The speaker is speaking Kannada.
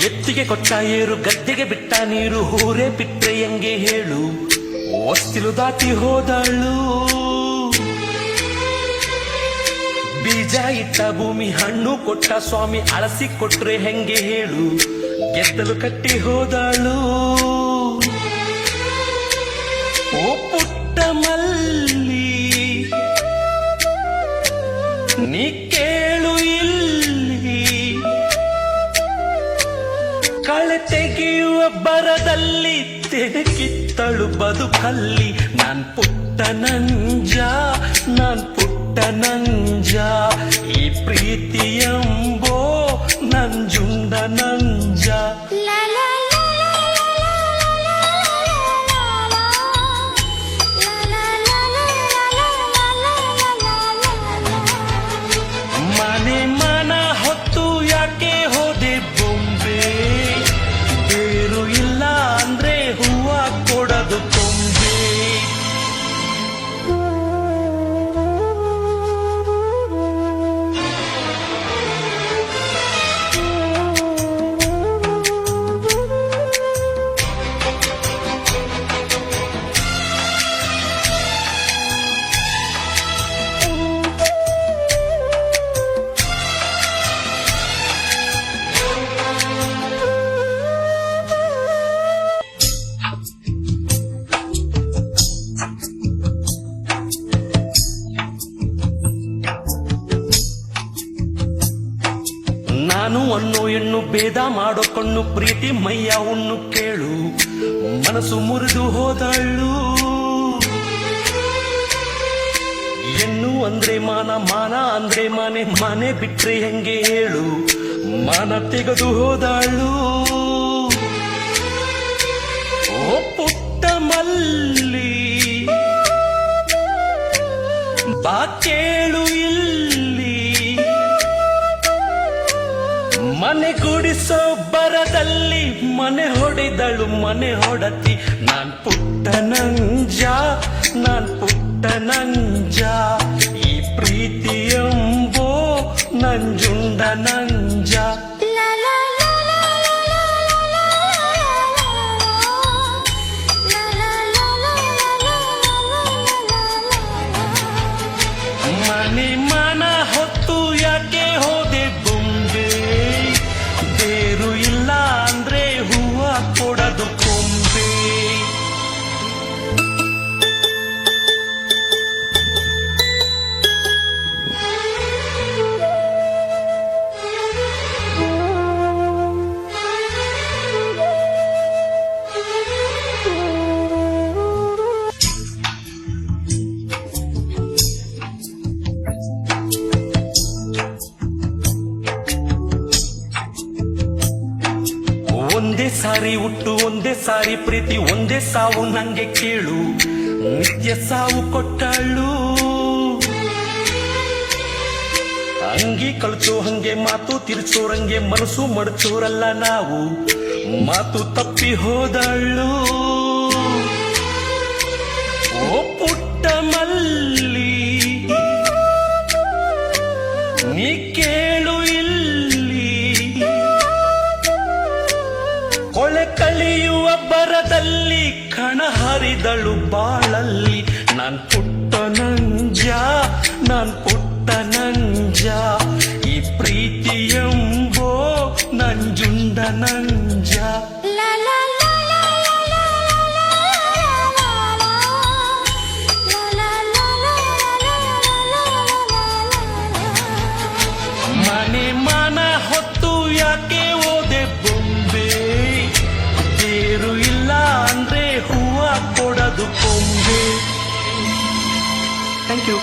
ಎತ್ತಿಗೆ ಕೊಟ್ಟ ಏರು ಗದ್ದೆಗೆ ಬಿಟ್ಟ ನೀರು ಹೂರೇ ಬಿಟ್ರೆ ಹೆಂಗೆ ಹೇಳು ಹೊಸ್ತಿಲು ದಾಟಿ ಹೋದಳು ಬೀಜ ಇಟ್ಟ ಭೂಮಿ ಹಣ್ಣು ಕೊಟ್ಟ ಸ್ವಾಮಿ ಅಳಸಿ ಕೊಟ್ರೆ ಹೆಂಗೆ ಹೇಳು ಗೆದ್ದಲು ಕಟ್ಟಿ ಹೋದಳು ಓ ಪುಟ್ಟ ಮಲ್ಲಿ ನೀ ಕೇಳು ಇಲ್ಲಿ ಕಳೆ ತೆಗೆಯುವ ಬರದಲ್ಲಿ ತೆನಕಿತ್ತಳು ಬದುಕಲ್ಲಿ ನಾನ್ ಪುಟ್ಟ ನಂಜ ನಾನ್ ಪುಟ್ಟ ನಂಜ ಈ ಪ್ರೀತಿಯಂಬೋ ನಂಜುಂಡ ನಂಜ ಮನೆ ಮನ ಹೊತ್ತು ಯಾಕೆ ಹೋದೆ ಬೊಂಬೆ ಬೇರು ಇಲ್ಲ ಅಂದ್ರೆ ಹೂವ ಕೊಡದು ಕೊಂಬೆ ನಾನು ಅನ್ನೋ ಹೆಣ್ಣು ಭೇದ ಮಾಡೋಕೊಂಡು ಪ್ರೀತಿ ಮೈಯ ಉಣ್ಣು ಕೇಳು ಮನಸ್ಸು ಮುರಿದು ಹೋದಳು ಹೆಣ್ಣು ಅಂದ್ರೆ ಮಾನ ಮಾನ ಅಂದ್ರೆ ಮನೆ ಮನೆ ಬಿಟ್ರೆ ಹೆಂಗೆ ಹೇಳು ಮಾನ ತೆಗೆದು ಹೋದಳು ಓ ಪುಟ್ಟ ಮಲ್ಲಿ ಬಾ ಕೇಳು ಇಲ್ಲಿ ಮನೆ ಗುಡಿಸೋ ಬರದಲ್ಲಿ ಮನೆ ಹೊಡೆದಳು ಮನೆ ಹೊಡತಿ ನಾನ್ ಪುಟ್ಟ ನಂಜ ನಾನ್ ಪುಟ್ಟ ನಂಜ ಈ ಪ್ರೀತಿಯಂಬೋ ನಂಜುಂಡ ನಂಜ ಮನೆ ಮನ ಹೊತ್ತು ಯಾಕೆ ಹೋದೆ ಬೊಂಬೆ ಬೇರು ಇಲ್ಲ ಅಂದ್ರೆ ಹೂವ ಕೊಡದು ಕೊಂಬೆ ಒಂದೇ ಸಾರಿ ಹುಟ್ಟು ಒಂದೇ ಸಾರಿ ಪ್ರೀತಿ ಒಂದೇ ಸಾವು ನಂಗೆ ಕೇಳು ನಿತ್ಯ ಸಾವು ಕೊಟ್ಟಳು ಅಂಗಿ ಕಳ್ಚೋ ಹಂಗೆ ಮಾತು ತಿರ್ಚೋರಂಗೆ ಮನಸ್ಸು ಮಡಚೋರಲ್ಲ ನಾವು ಮಾತು ತಪ್ಪಿ ಹೋದಳು ಓ ಪುಟ್ಟ ಮಲ್ಲಿ ನೀ ಕೇಳು ಇಲ್ಲಿ ಕೊಳೆ ಕಳಿಯುವ ಬರದಲ್ಲಿ ಕಣ ಹರಿದಳು ಬಾಳಲ್ಲಿ ನಾನ್ ಪುಟ್ಟ ನಂಜ ನಾನ್ ಪುಟ್ಟ ನಂಜ ಈ ಪ್ರೀತಿಯಂಬೋ ನಂಜುಂಡ ನಂಜ ಮನೆ ಮನ ಹೊತ್ತು ಯಾಕೆ ಓದೆ ಬೊಂಬೆ ಬೇರು ಇಲ್ಲ ಅಂದ್ರೆ ಹೂವ ಕೊಡದು ಕೊಂಬೆ ಥ್ಯಾಂಕ್ ಯು